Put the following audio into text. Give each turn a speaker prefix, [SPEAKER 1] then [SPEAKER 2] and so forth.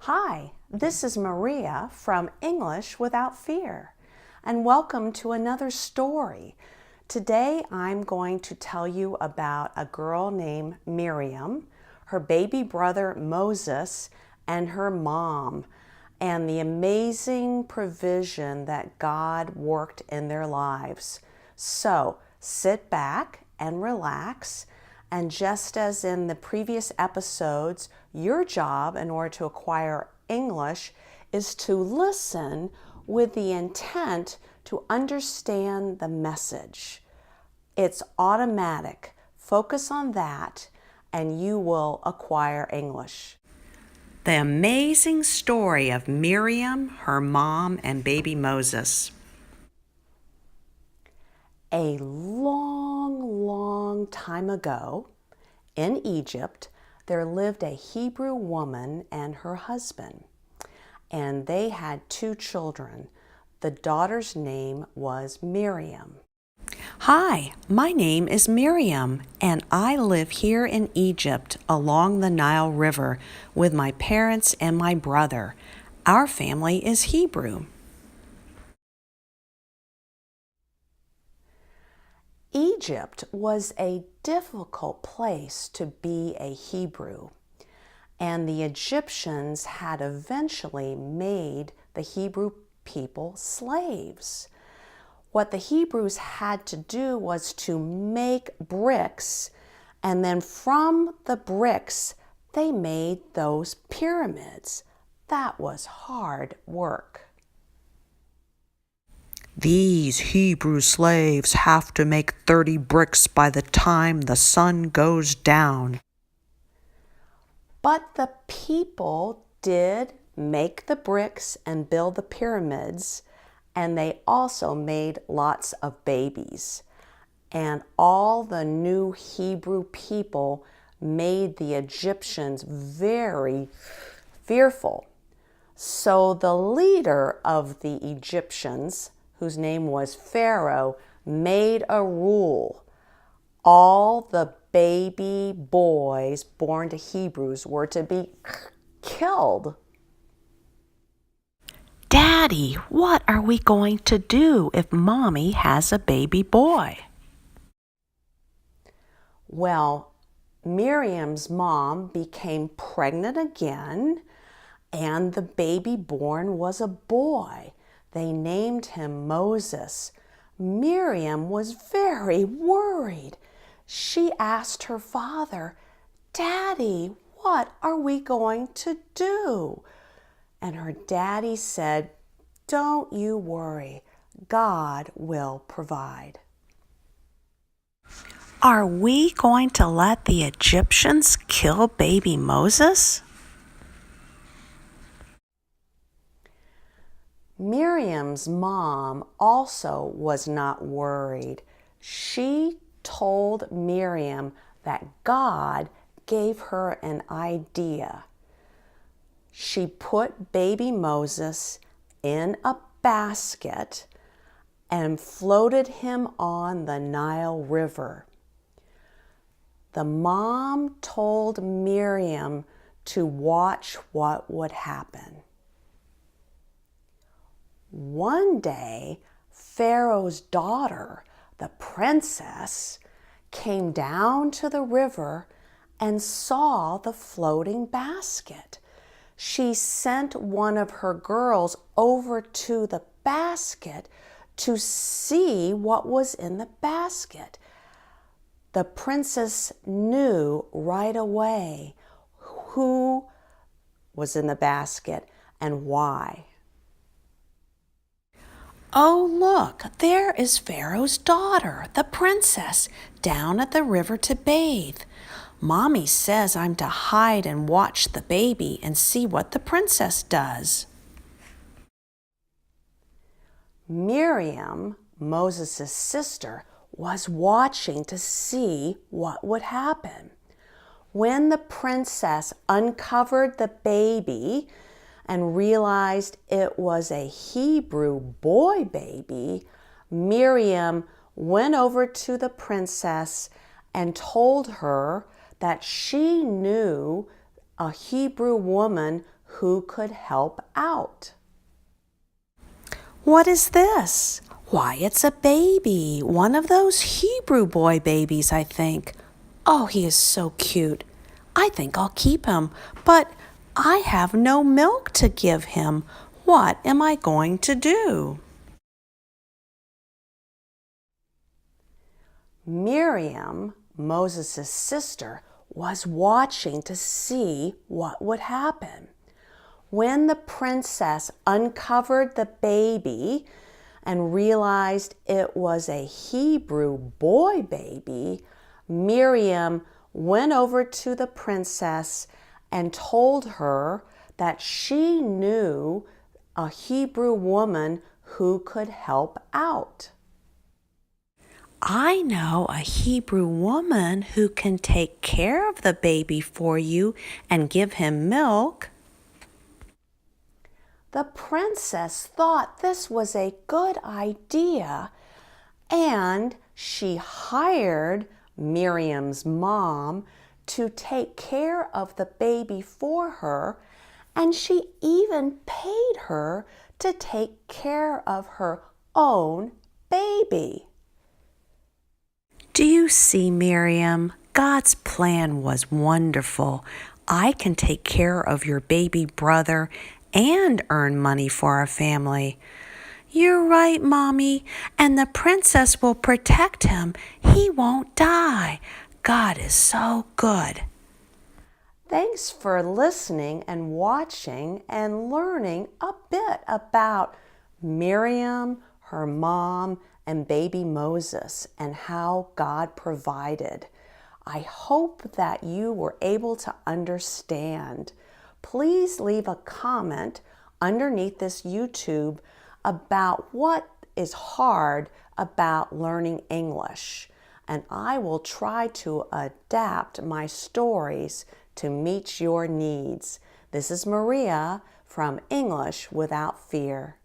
[SPEAKER 1] Hi, this is Maria from English Without Fear, and welcome to another story. Today I'm going to tell you about a girl named Miriam, her baby brother Moses, and her mom, and the amazing provision that God worked in their lives. So sit back and relax. And just as in the previous episodes, your job in order to acquire English is to listen with the intent to understand the message. It's automatic. Focus on that and you will acquire English. The amazing story of Miriam, her mom, and baby Moses. A long time ago, in Egypt, there lived a Hebrew woman and her husband, and they had two children. The daughter's name was Miriam. Hi, my name is Miriam, and I live here in Egypt along the Nile River with my parents and my brother. Our family is Hebrew. Egypt was a difficult place to be a Hebrew, and the Egyptians had eventually made the Hebrew people slaves. What the Hebrews had to do was to make bricks, and then from the bricks they made those pyramids. That was hard work. These Hebrew slaves have to make 30 bricks by the time the sun goes down. But the people did make the bricks and build the pyramids, and they also made lots of babies. And all the new Hebrew people made the Egyptians very fearful. So the leader of the Egyptians, whose name was Pharaoh, made a rule. All the baby boys born to Hebrews were to be killed. Daddy, what are we going to do if Mommy has a baby boy? Well, Miriam's mom became pregnant again, and the baby born was a boy. They named him Moses. Miriam was very worried. She asked her father, "Daddy, what are we going to do?" And her daddy said, "Don't you worry. God will provide." Are we going to let the Egyptians kill baby Moses? Miriam's mom also was not worried. She told Miriam that God gave her an idea. She put baby Moses in a basket and floated him on the Nile River. The mom told Miriam to watch what would happen. One day, Pharaoh's daughter, the princess, came down to the river and saw the floating basket. She sent one of her girls over to the basket to see what was in the basket. The princess knew right away who was in the basket and why. Oh, look, there is Pharaoh's daughter, the princess, down at the river to bathe. Mommy says I'm to hide and watch the baby and see what the princess does. Miriam, Moses' sister, was watching to see what would happen. When the princess uncovered the baby and realized it was a Hebrew boy baby, Miriam went over to the princess and told her that she knew a Hebrew woman who could help out. What is this? Why, it's a baby, one of those Hebrew boy babies, I think. Oh, he is so cute. I think I'll keep him, but I have no milk to give him. What am I going to do? Miriam, Moses' sister, was watching to see what would happen. When the princess uncovered the baby and realized it was a Hebrew boy baby, Miriam went over to the princess and told her that she knew a Hebrew woman who could help out. I know a Hebrew woman who can take care of the baby for you and give him milk. The princess thought this was a good idea, and she hired Miriam's mom to take care of the baby for her, and she even paid her to take care of her own baby. Do you see, Miriam? God's plan was wonderful. I can take care of your baby brother and earn money for our family. You're right, Mommy, and the princess will protect him. He won't die. God is so good. Thanks for listening and watching and learning a bit about Miriam, her mom, and baby Moses and how God provided. I hope that you were able to understand. Please leave a comment underneath this YouTube about what is hard about learning English, and I will try to adapt my stories to meet your needs. This is Maria from English Without Fear.